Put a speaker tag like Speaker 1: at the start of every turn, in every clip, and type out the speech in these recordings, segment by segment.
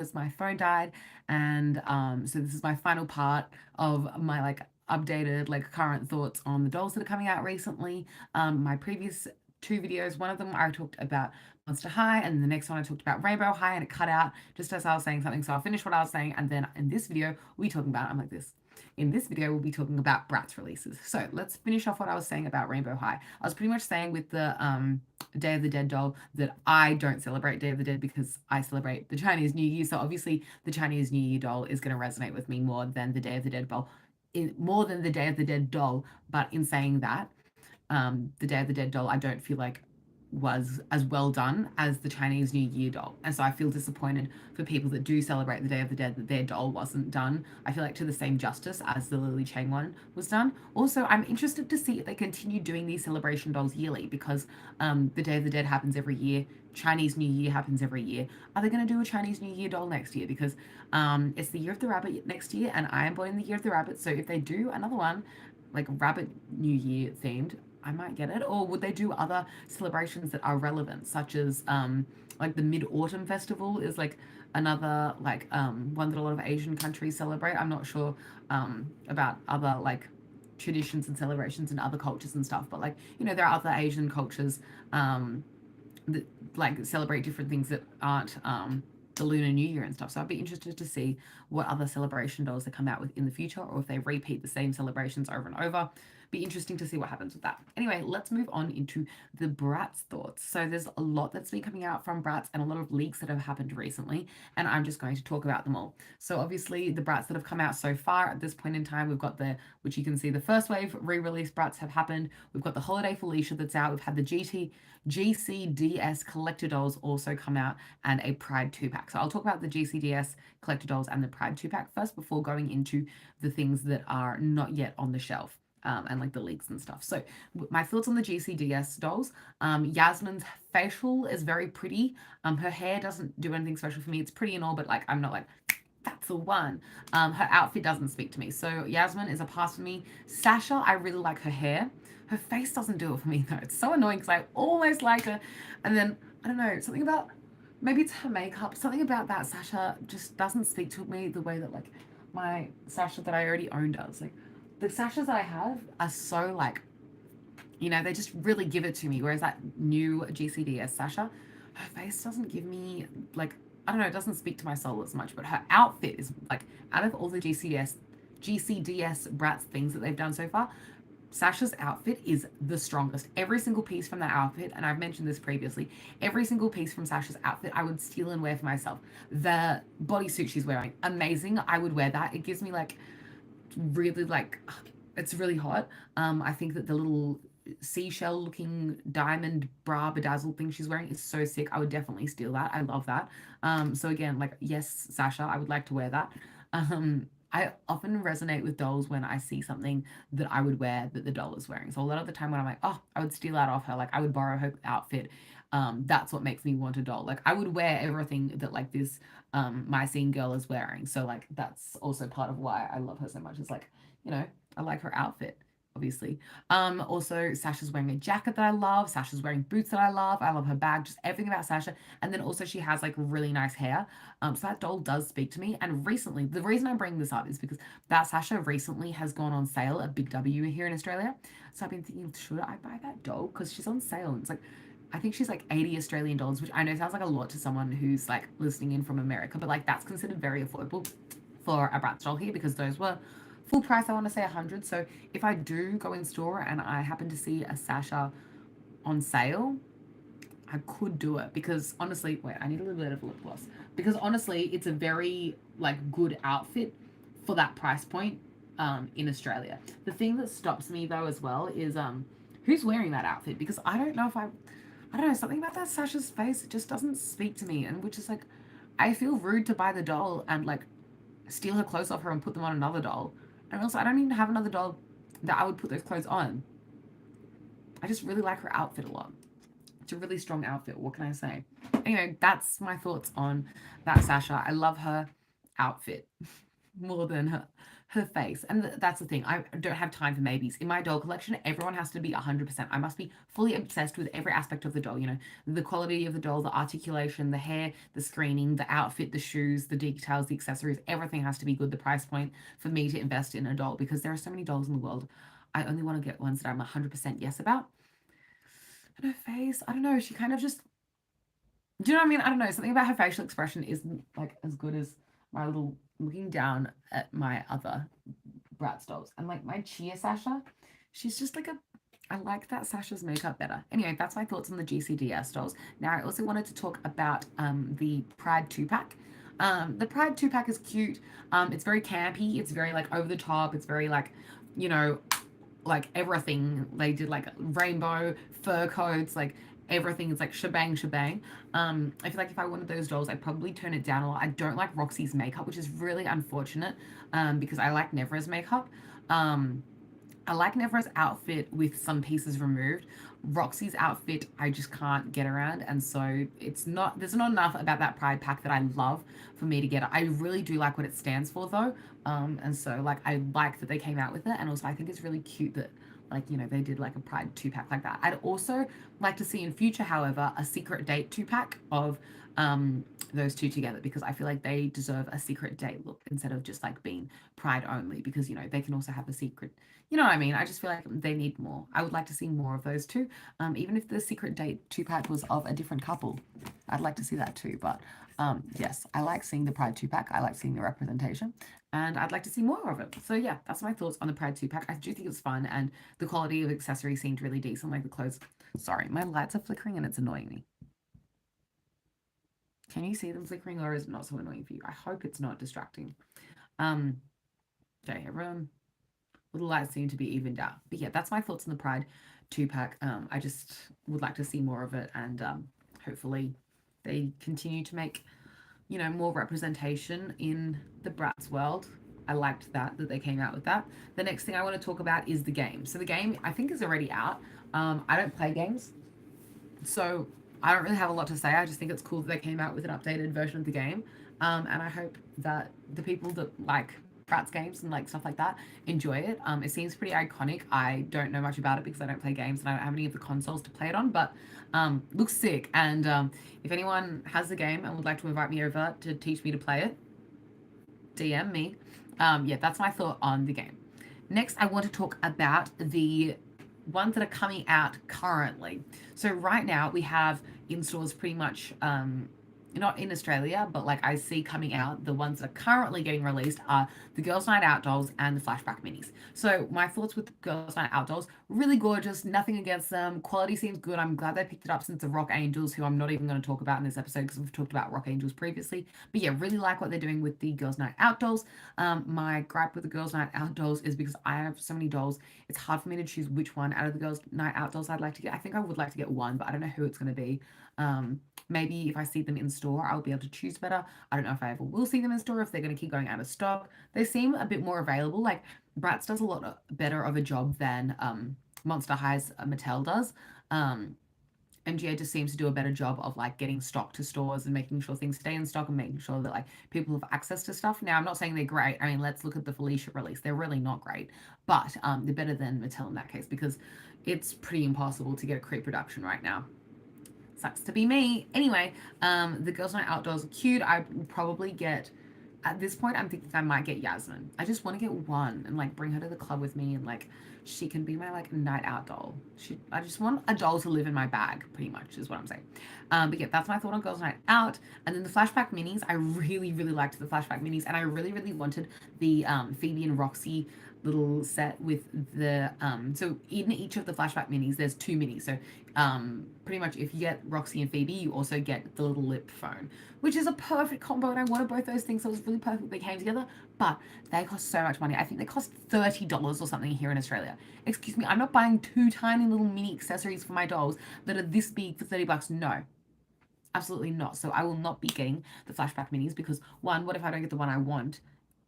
Speaker 1: because my phone died, and so this is my final part of my like updated like current thoughts on the dolls that are coming out recently. My previous two videos, one of them I talked about Monster High, and the next one I talked about Rainbow High, and it cut out just as I was saying something. So I'll finish what I was saying, and then in this video we'll be talking about, I'm like this. In this video, we'll be talking about BRATZ releases. So let's finish off what I was saying about Rainbow High. I was pretty much saying with the Day of the Dead doll that I don't celebrate Day of the Dead because I celebrate the Chinese New Year. So obviously the Chinese New Year doll is going to resonate with me more than the Day of the Dead doll, more than the Day of the Dead doll. But in saying that, the Day of the Dead doll, I don't feel like was as well done as the Chinese New Year doll. And so I feel disappointed for people that do celebrate the Day of the Dead that their doll wasn't done, I feel like, to the same justice as the Lily Chang one was done. Also, I'm interested to see if they continue doing these celebration dolls yearly because the Day of the Dead happens every year. Chinese New Year happens every year. Are they going to do a Chinese New Year doll next year? Because it's the Year of the Rabbit next year, and I am born in the Year of the Rabbit. So if they do another one, like Rabbit New Year themed, I might get it. Or would they do other celebrations that are relevant, such as like the Mid Autumn Festival is like another like one that a lot of Asian countries celebrate. I'm not sure about other like traditions and celebrations in other cultures and stuff, but like there are other Asian cultures that like celebrate different things that aren't the Lunar New Year and stuff. So I'd be interested to see what other celebration dolls they come out with in the future, or if they repeat the same celebrations over and over. Be interesting to see what happens with that. Anyway, let's move on into the BRATZ thoughts. So there's a lot that's been coming out from BRATZ and a lot of leaks that have happened recently, and I'm just going to talk about them all. So obviously the BRATZ that have come out so far at this point in time, we've got which you can see the first wave re-release BRATZ have happened. We've got the Holiday Felicia that's out. We've had the GCDS collector dolls also come out, and a Pride 2-pack. So I'll talk about the GCDS collector dolls and the Pride 2-pack first before going into the things that are not yet on the shelf. And like the leaks and stuff. So my thoughts on the GCDS dolls. Yasmin's facial is very pretty. Her hair doesn't do anything special for me. It's pretty and all, but like I'm not like, that's the one. Her outfit doesn't speak to me. So Yasmin is a pass for me. Sasha, I really like her hair. Her face doesn't do it for me though. It's so annoying because I almost like her. And then, I don't know, something about, maybe it's her makeup. Something about that Sasha just doesn't speak to me the way that like my Sasha that I already own does. Like the Sashas that I have are so like, they just really give it to me. Whereas that new GCDS Sasha, her face doesn't give me like, I don't know, it doesn't speak to my soul as much. But her outfit is like, out of all the GCDS BRATZ things that they've done so far, Sasha's outfit is the strongest. Every single piece from that outfit, and I've mentioned this previously, every single piece from Sasha's outfit I would steal and wear for myself. The bodysuit she's wearing, amazing. I would wear that. It gives me like really like, it's really hot. I think that the little seashell looking diamond bra bedazzled thing she's wearing is so sick. I would definitely steal that. I love that. So again, like, yes, Sasha, I would like to wear that. I often resonate with dolls when I see something that I would wear that the doll is wearing. So a lot of the time when I'm like, oh, I would steal that off her, like I would borrow her outfit. That's what makes me want a doll. Like I would wear everything that like this my scene girl is wearing. So like that's also part of why I love her so much. Is like, I like her outfit, obviously. Also Sasha's wearing a jacket that I love. Sasha's wearing boots that I love. I love her bag, just everything about Sasha. And then also she has like really nice hair. So that doll does speak to me. And recently, the reason I'm bringing this up is because that Sasha recently has gone on sale at Big W here in Australia. So I've been thinking, should I buy that doll? Because she's on sale. And it's like, I think she's like 80 Australian dollars, which I know sounds like a lot to someone who's like listening in from America, but like that's considered very affordable for a BRATZ doll here because those were full price, I want to say 100. So if I do go in store and I happen to see a Sasha on sale, I could do it because honestly, wait, I need a little bit of lip gloss because honestly, it's a very like good outfit for that price point in Australia. The thing that stops me though as well is who's wearing that outfit because I don't know if I don't know, something about that Sasha's face, it just doesn't speak to me. And which is like, I feel rude to buy the doll and like steal her clothes off her and put them on another doll. And also, I don't even have another doll that I would put those clothes on. I just really like her outfit a lot. It's a really strong outfit. What can I say? Anyway, that's my thoughts on that Sasha. I love her outfit more than her face. And that's the thing. I don't have time for maybes. In my doll collection, everyone has to be 100%. I must be fully obsessed with every aspect of the doll, you know, the quality of the doll, the articulation, the hair, the screening, the outfit, the shoes, the details, the accessories, everything has to be good. The price point for me to invest in a doll, because there are so many dolls in the world. I only want to get ones that I'm 100% yes about. And her face, I don't know, she kind of just, do you know what I mean? I don't know. Something about her facial expression isn't like as good as my little looking down at my other Bratz dolls. And like my Chia Sasha, she's just like a. I like that Sasha's makeup better. Anyway, that's my thoughts on the GCDS dolls. Now, I also wanted to talk about the Pride 2-pack. The Pride 2-pack is cute. It's very campy. It's very like over the top. It's very like, you know, like everything. They did like rainbow fur coats, like everything is like shebang shebang. I feel like if I wanted those dolls, I'd probably turn it down a lot. I don't like Roxy's makeup, which is really unfortunate, because I like Nevra's makeup. um I like Nevra's outfit with some pieces removed. Roxy's outfit, I just can't get around. And so there's not enough about that Pride pack that I love for me to get it. I really do like what it stands for though. And so like, I like that they came out with it. And also I think it's really cute that like, you know, they did like a Pride 2-pack like that. I'd also like to see in future, however, a secret date 2-pack of those two together, because I feel like they deserve a secret date look instead of just like being Pride only, because you know they can also have a secret, you know what I mean? I just feel like they need more. I would like to see more of those two. Even if the secret date 2-pack was of a different couple, I'd like to see that too. But yes, I like seeing the Pride 2-pack. I like seeing the representation, and I'd like to see more of it. So yeah, that's my thoughts on the Pride 2-pack. I do think it was fun, and the quality of accessories seemed really decent. Like the clothes. Sorry, my lights are flickering and it's annoying me. Can you see them flickering, or is it not so annoying for you? I hope it's not distracting. Um, okay, everyone. The lights seem to be evened out. But yeah, that's my thoughts on the Pride 2-pack. I just would like to see more of it, and hopefully they continue to make, you know, more representation in the Bratz world. I liked that they came out with that. The next thing I want to talk about is the game. So the game I think is already out. I don't play games, so I don't really have a lot to say. I just think it's cool that they came out with an updated version of the game. And I hope that the people that like Bratz games and like stuff like that enjoy it. It seems pretty iconic. I don't know much about it because I don't play games and I don't have any of the consoles to play it on, but looks sick. And if anyone has the game and would like to invite me over to teach me to play it, DM me. Yeah, that's my thought on the game. Next, I want to talk about the ones that are coming out currently. So right now we have in stores pretty much, not in Australia, but like I see coming out, the ones that are currently getting released are the Girls Night Out dolls and the Flashback minis. So my thoughts with the Girls Night Out dolls, really gorgeous, nothing against them. Quality seems good. I'm glad they picked it up since the Rock Angels, who I'm not even going to talk about in this episode because we've talked about Rock Angels previously. But yeah, really like what they're doing with the Girls Night Out dolls. My gripe with the Girls Night Out dolls is because I have so many dolls, it's hard for me to choose which one out of the Girls Night Out dolls I'd like to get. I think I would like to get one, but I don't know who it's going to be. Maybe if I see them in store, I'll be able to choose better. I don't know if I ever will see them in store, if they're going to keep going out of stock. They seem a bit more available. Like Bratz does a lot better of a job than Monster High's Mattel does. MGA just seems to do a better job of like getting stock to stores and making sure things stay in stock and making sure that like people have access to stuff. Now, I'm not saying they're great. I mean, let's look at the Felicia release. They're really not great, but they're better than Mattel in that case because it's pretty impossible to get a creep production right now. Sucks to be me. Anyway, the Girls Night Outdoors are cute. I would probably get, at this point, I'm thinking I might get Yasmin. I just want to get one and like bring her to the club with me and like she can be my like night out doll. I just want a doll to live in my bag, pretty much is what I'm saying. But yeah, that's my thought on Girls Night Out. And then the Flashback minis, I really, really liked the Flashback minis, and I really, really wanted the Phoebe and Roxy little set with the so in each of the Flashback minis there's two minis. So pretty much if you get Roxy and Phoebe, you also get the little lip phone, which is a perfect combo, and I wanted both those things, so it was really perfect they came together. But they cost so much money. I think they cost $30 or something here in Australia. Excuse me, I'm not buying two tiny little mini accessories for my dolls that are this big for $30. No, absolutely not. So I will not be getting the Flashback minis because one, what if I don't get the one I want?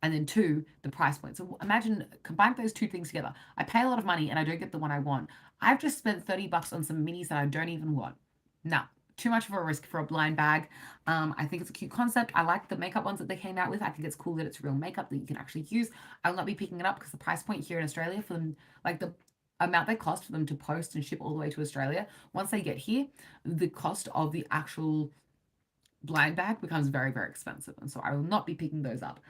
Speaker 1: And then two, the price point. So imagine combine those two things together. I pay a lot of money and I don't get the one I want. I've just spent $30 on some minis that I don't even want. Nah, too much of a risk for a blind bag. I think it's a cute concept. I like the makeup ones that they came out with. I think it's cool that it's real makeup that you can actually use. I will not be picking it up because the price point here in Australia for them, like the amount they cost for them to post and ship all the way to Australia, once they get here, the cost of the actual blind bag becomes very, very expensive. And so I will not be picking those up.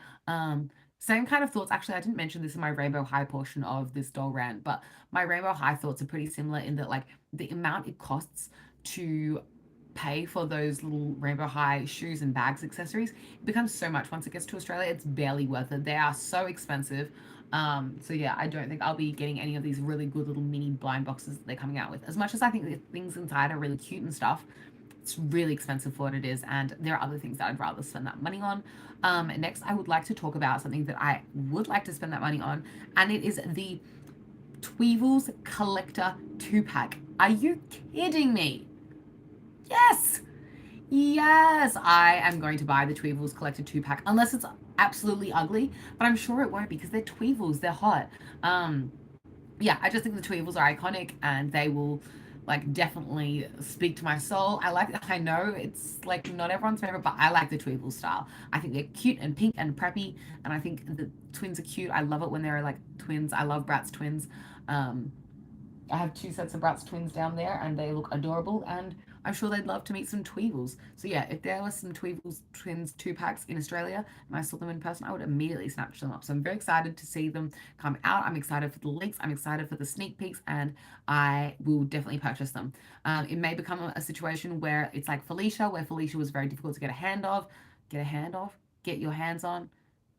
Speaker 1: Same kind of thoughts. Actually, I didn't mention this in my Rainbow High portion of this doll rant, but my Rainbow High thoughts are pretty similar in that, like, the amount it costs to pay for those little Rainbow High shoes and bags accessories, it becomes so much once it gets to Australia. It's barely worth it. They are so expensive. So yeah, I don't think I'll be getting any of these really good little mini blind boxes that they're coming out with. As much as I think the things inside are really cute and stuff, it's really expensive for what it is, and there are other things that I'd rather spend that money on. Next, I would like to talk about something that I would like to spend that money on, and it is the Tweevils Collector 2-pack. Are you kidding me? Yes! Yes, I am going to buy the Tweevils Collector 2-pack, unless it's absolutely ugly, but I'm sure it won't because they're Tweevils, they're hot. Yeah, I just think the Tweevils are iconic and they will like definitely speak to my soul. I know it's like not everyone's favorite, but I like the Tweevil style. I think they're cute and pink and preppy, and I think the twins are cute. I love it when they're like twins. I love BRATZ twins. Um, I have two sets of BRATZ twins down there, and they look adorable, and I'm sure they'd love to meet some Tweevils. So yeah, if there was some Tweevils twins 2-packs in Australia and I saw them in person, I would immediately snatch them up. So I'm very excited to see them come out. I'm excited for the leaks. I'm excited for the sneak peeks, and I will definitely purchase them. It may become a situation where it's like Felicia, where Felicia was very difficult to get your hands on,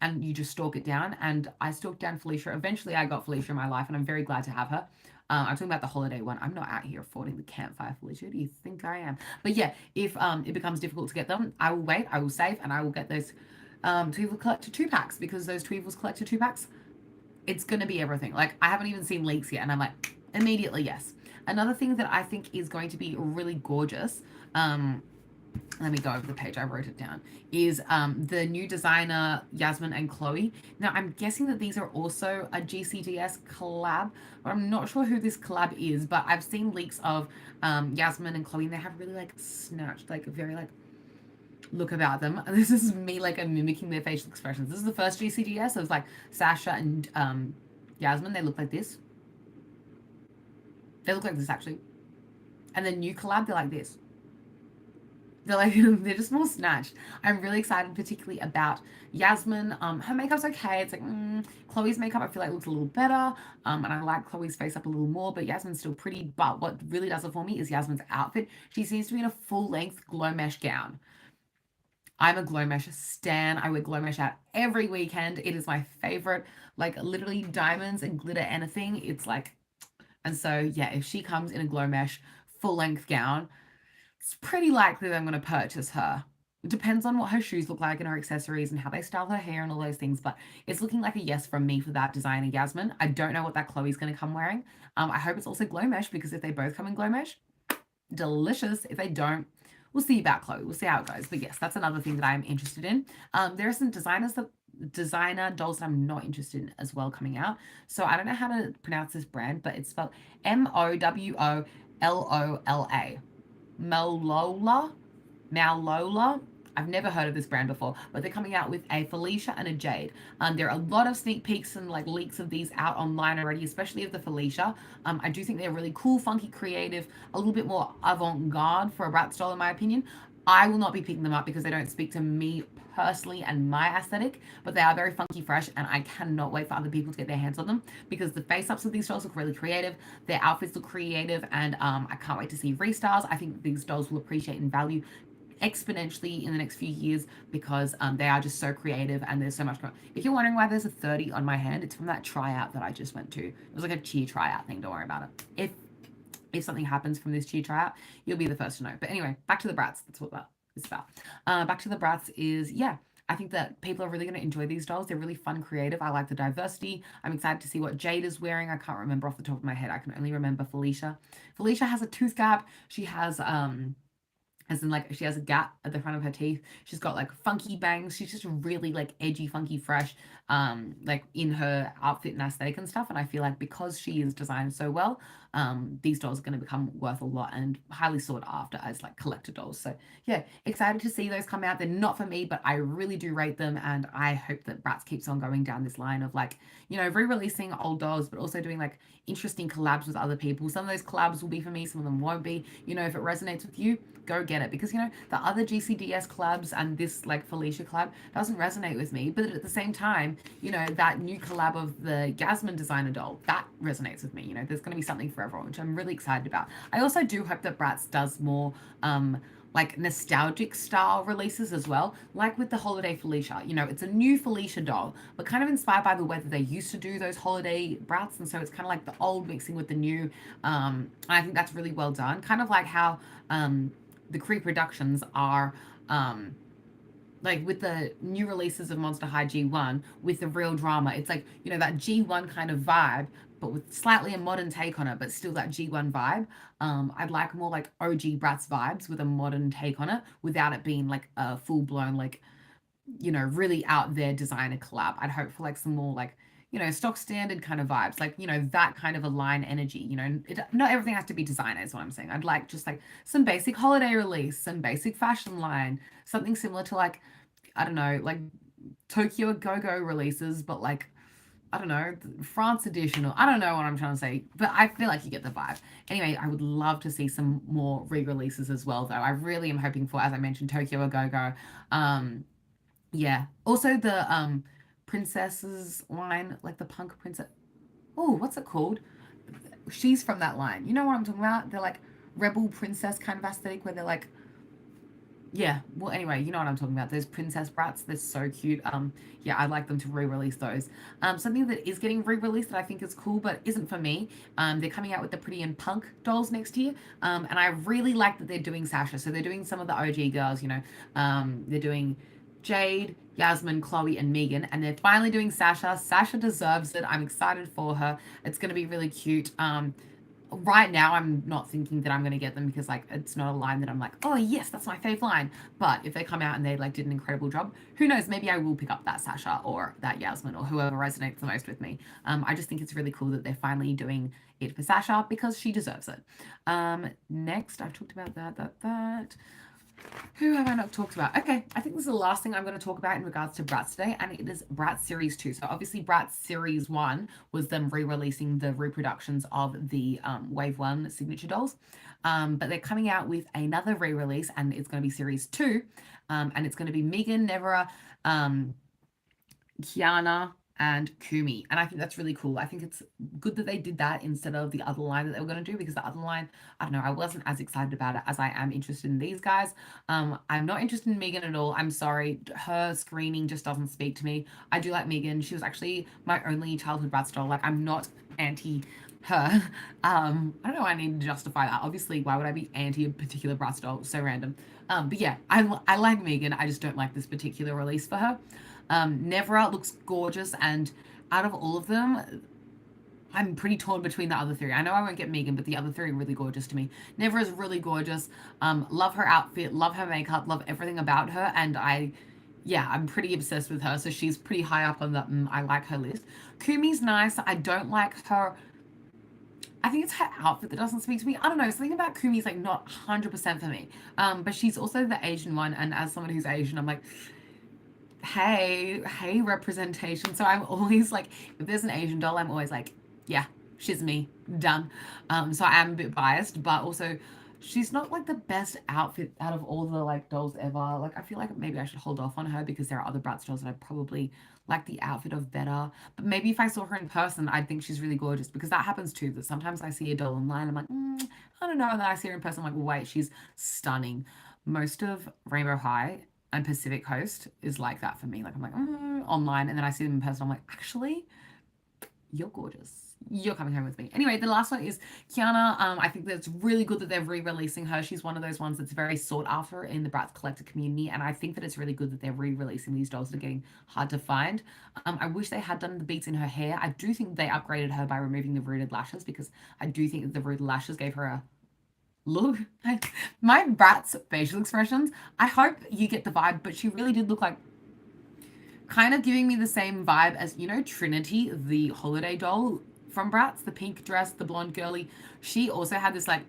Speaker 1: and you just stalk it down. And I stalked down Felicia. Eventually, I got Felicia in my life, and I'm very glad to have her. I'm talking about the holiday one. I'm not out here affording the campfire Felicia. Who do you think I am? But yeah, if it becomes difficult to get them, I will wait, I will save, and I will get those Tweevil Collector 2-packs, because those Tweevils Collector 2-packs, it's going to be everything. Like, I haven't even seen leaks yet, and I'm like, immediately, yes. Another thing that I think is going to be really gorgeous, let me go over the page, I wrote it down, is the new designer Yasmin and Chloe. Now, I'm guessing that these are also a GCDS collab, but I'm not sure who this collab is, but I've seen leaks of Yasmin and Chloe, and they have really, like, snatched, like, very, like, look about them. This is me, like, I'm mimicking their facial expressions. This is the first GCDS. It was, like, Sasha and Yasmin. They look like this. They look like this, actually. And the new collab, they're like this. They're like, they're just more snatched. I'm really excited, particularly about Yasmin. Her makeup's okay. It's like, Chloe's makeup, I feel like looks a little better. And I like Chloe's face up a little more, but Yasmin's still pretty. But what really does it for me is Yasmin's outfit. She seems to be in a full-length glow mesh gown. I'm a glow mesh stan. I wear glow mesh out every weekend. It is my favorite. Like, literally diamonds and glitter anything. It's like, and so yeah, if she comes in a glow mesh full-length gown, it's pretty likely that I'm going to purchase her. It depends on what her shoes look like and her accessories and how they style her hair and all those things, but it's looking like a yes from me for that designer Yasmin. I don't know what that Chloe's going to come wearing. I hope it's also glow mesh, because if they both come in glow mesh, delicious. If they don't, we'll see about Chloe. We'll see how it goes. But yes, that's another thing that I'm interested in. There are some designer dolls that I'm not interested in as well coming out. So I don't know how to pronounce this brand, but it's spelled Mowlola. Mowlola. I've never heard of this brand before, but they're coming out with a Felicia and a Jade. There are a lot of sneak peeks and like leaks of these out online already, especially of the Felicia. I do think they're really cool, funky, creative, a little bit more avant-garde for a BRATZ doll in my opinion. I will not be picking them up because they don't speak to me personally and my aesthetic, but they are very funky fresh, and I cannot wait for other people to get their hands on them, because the face-ups of these dolls look really creative, their outfits look creative, and I can't wait to see restyles. I think these dolls will appreciate and value exponentially in the next few years, because they are just so creative and there's so much going on. If you're wondering why there's a 30 on my hand, it's from that tryout that I just went to. It was like a cheer tryout thing, don't worry about it. If something happens from this cheer tryout, you'll be the first to know. But anyway, back to the BRATZ. That's what that is about. Back to the BRATZ is, yeah, I think that people are really going to enjoy these dolls. They're really fun, creative. I like the diversity. I'm excited to see what Jade is wearing. I can't remember off the top of my head. I can only remember Felicia. Felicia has a tooth gap. She has, as in, like, she has a gap at the front of her teeth. She's got like funky bangs. She's just really like edgy, funky, fresh, like in her outfit and aesthetic and stuff. And I feel like because she is designed so well, these dolls are going to become worth a lot and highly sought after as like collector dolls. So yeah, excited to see those come out. They're not for me, but I really do rate them, and I hope that BRATZ keeps on going down this line of like, you know, re-releasing old dolls, but also doing like interesting collabs with other people. Some of those collabs will be for me, some of them won't be. You know, if it resonates with you, go get it, because you know the other GCDS collabs and this like Felicia collab doesn't resonate with me, but at the same time, you know, that new collab of the Yasmin designer doll, that resonates with me. You know, there's going to be something for everyone, which I'm really excited about. I also do hope that BRATZ does more like nostalgic style releases as well, like with the holiday Felicia. You know, it's a new Felicia doll, but kind of inspired by the way that they used to do those holiday BRATZ, and so it's kind of like the old mixing with the new. I think that's really well done, kind of like how the Cree productions are like with the new releases of Monster High G1 with the real drama. It's like, you know, that G1 kind of vibe, but with slightly a modern take on it, but still that G1 vibe. I'd like more like OG BRATZ vibes with a modern take on it without it being like a full blown, like, you know, really out there designer collab. I'd hope for like some more like, you know, stock standard kind of vibes, like, you know, that kind of a line energy. You know, not everything has to be designer is what I'm saying. I'd like just like some basic holiday release, some basic fashion line, something similar to like, I don't know, like Tokyo Go-Go releases, but like, I don't know, France edition, or I don't know what I'm trying to say, but I feel like you get the vibe. Anyway, I would love to see some more re-releases as well, though. I really am hoping for, as I mentioned, Tokyo Go-Go. Yeah. Also the princesses line, like the punk princess. Oh, what's it called? She's from that line. You know what I'm talking about? They're like rebel princess kind of aesthetic where they're like, yeah, well, anyway, you know what I'm talking about. Those princess BRATZ, they're so cute. Yeah, I'd like them to re-release those. Something that is getting re-released that I think is cool but isn't for me. They're coming out with the Pretty and Punk dolls next year. And I really like that they're doing Sasha. So they're doing some of the OG girls, you know. They're doing Jade, Yasmin, Chloe, and Megan, and they're finally doing Sasha. Sasha deserves it. I'm excited for her. It's gonna be really cute. Right now I'm not thinking that I'm going to get them because like it's not a line that I'm like, oh yes, that's my fave line. But if they come out and they like did an incredible job, who knows, maybe I will pick up that Sasha or that Yasmin or whoever resonates the most with me. I just think it's really cool that they're finally doing it for Sasha because she deserves it. Next, I've talked about that. Who have I not talked about? Okay, I think this is the last thing I'm going to talk about in regards to BRATZ today, and it is BRATZ Series 2. So obviously BRATZ Series 1 was them re-releasing the reproductions of the Wave 1 signature dolls. But they're coming out with another re-release, and it's going to be Series 2. And it's going to be Megan, Nevera, Kiana, and Kumi. And I think that's really cool. I think it's good that they did that instead of the other line that they were going to do, because the other line, I don't know, I wasn't as excited about it as I am interested in these guys. I'm not interested in Megan at all. I'm sorry. Her screening just doesn't speak to me. I do like Megan. She was actually my only childhood BRATZ doll. Like, I'm not anti her. I don't know, I need to justify that. Obviously, why would I be anti a particular BRATZ doll? So random. But yeah, I like Megan. I just don't like this particular release for her. Nevra looks gorgeous, and out of all of them, I'm pretty torn between the other three. I know I won't get Megan, but the other three are really gorgeous to me. Nevra is really gorgeous. Love her outfit, love her makeup, love everything about her, and yeah, I'm pretty obsessed with her, so she's pretty high up on the I like her list. Kumi's nice. I don't like her. I think it's her outfit that doesn't speak to me. I don't know. Something about Kumi's like not 100% for me. But she's also the Asian one, and as someone who's Asian, I'm like, hey, representation. So I'm always like, if there's an Asian doll, I'm always like, yeah, she's me, done. So I am a bit biased, but also she's not like the best outfit out of all the like dolls ever. Like, I feel like maybe I should hold off on her because there are other BRATZ dolls that I probably like the outfit of better. But maybe if I saw her in person, I'd think she's really gorgeous, because that happens too, that sometimes I see a doll online, I'm like, I don't know, and then I see her in person, I'm like, wait, she's stunning. Most of Rainbow High and Pacific Coast is like that for me. Like, I'm like, online, and then I see them in person, I'm like, actually, you're gorgeous. You're coming home with me. Anyway, the last one is Kiana. I think that it's really good that they're re-releasing her. She's one of those ones that's very sought after in the BRATZ collector community, and I think that it's really good that they're re-releasing these dolls that are getting hard to find. I wish they had done the beats in her hair. I do think they upgraded her by removing the rooted lashes, because I do think that the rooted lashes gave her a look. My BRATZ facial expressions, I hope you get the vibe, but she really did look like kind of giving me the same vibe as, you know, Trinity, the holiday doll from BRATZ, the pink dress, the blonde girly, she also had this like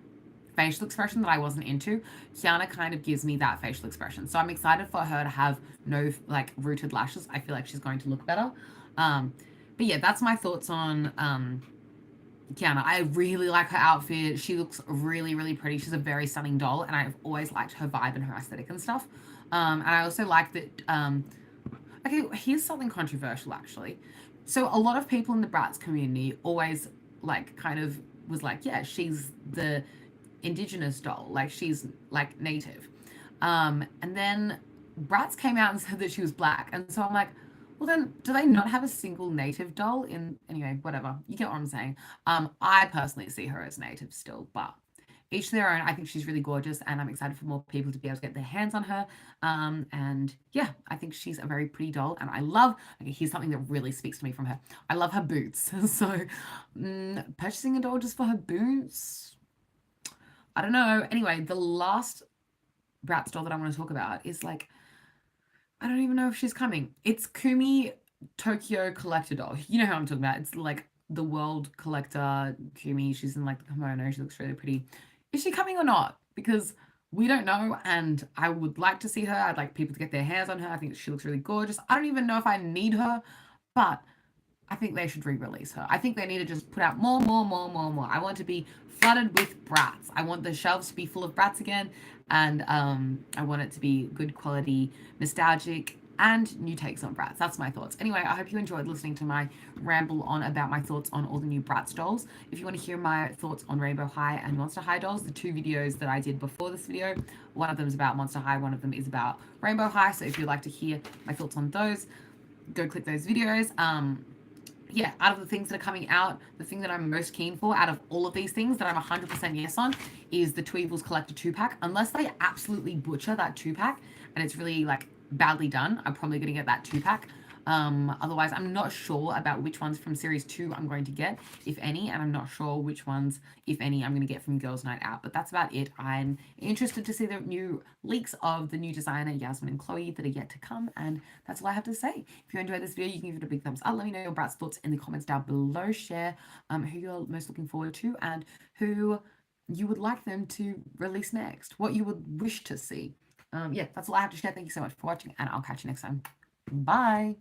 Speaker 1: facial expression that I wasn't into. Kiana kind of gives me that facial expression. So I'm excited for her to have no like rooted lashes. I feel like she's going to look better. Um, but yeah, that's my thoughts on Kiana. I really like her outfit. She looks really, really pretty. She's a very stunning doll, and I've always liked her vibe and her aesthetic and stuff. And I also like that. Okay, here's something controversial actually. So a lot of people in the BRATZ community always like kind of was like, yeah, she's the indigenous doll, like she's like native. And then BRATZ came out and said that she was black, and so I'm like, well then, do they not have a single native doll in anyway? Whatever, you get what I'm saying. I personally see her as native still, but each to their own. I think she's really gorgeous, and I'm excited for more people to be able to get their hands on her. And yeah, I think she's a very pretty doll, and I love. Okay, here's something that really speaks to me from her. I love her boots. So, purchasing a doll just for her boots, I don't know. Anyway, the last Bratz doll that I want to talk about is like, I don't even know if she's coming. It's Kumi Tokyo Collector doll. You know how I'm talking about. It's like the world collector Kumi. She's in like the kimono. She looks really pretty. Is she coming or not? Because we don't know, and I would like to see her. I'd like people to get their hands on her. I think she looks really gorgeous. I don't even know if I need her, but I think they should re-release her. I think they need to just put out more, more, more, more, more. I want to be flooded with BRATZ. I want the shelves to be full of BRATZ again, and I want it to be good quality, nostalgic, and new takes on BRATZ. That's my thoughts. Anyway, I hope you enjoyed listening to my ramble on about my thoughts on all the new BRATZ dolls. If you want to hear my thoughts on Rainbow High and Monster High dolls, the two videos that I did before this video, one of them is about Monster High, one of them is about Rainbow High. So if you'd like to hear my thoughts on those, go click those videos. Yeah, out of the things that are coming out, the thing that I'm most keen for out of all of these things that I'm 100% yes on is the Tweevils Collector 2-pack. Unless they absolutely butcher that 2-pack and it's really like badly done, I'm probably going to get that 2-pack. Otherwise, I'm not sure about which ones from Series 2 I'm going to get, if any, and I'm not sure which ones, if any, I'm going to get from Girls Night Out. But that's about it. I'm interested to see the new leaks of the new designer, Yasmin and Chloe, that are yet to come, and that's all I have to say. If you enjoyed this video, you can give it a big thumbs up. Let me know your BRATZ thoughts in the comments down below. Share who you're most looking forward to and who you would like them to release next, what you would wish to see. Yeah, that's all I have to share. Thank you so much for watching, and I'll catch you next time. Bye.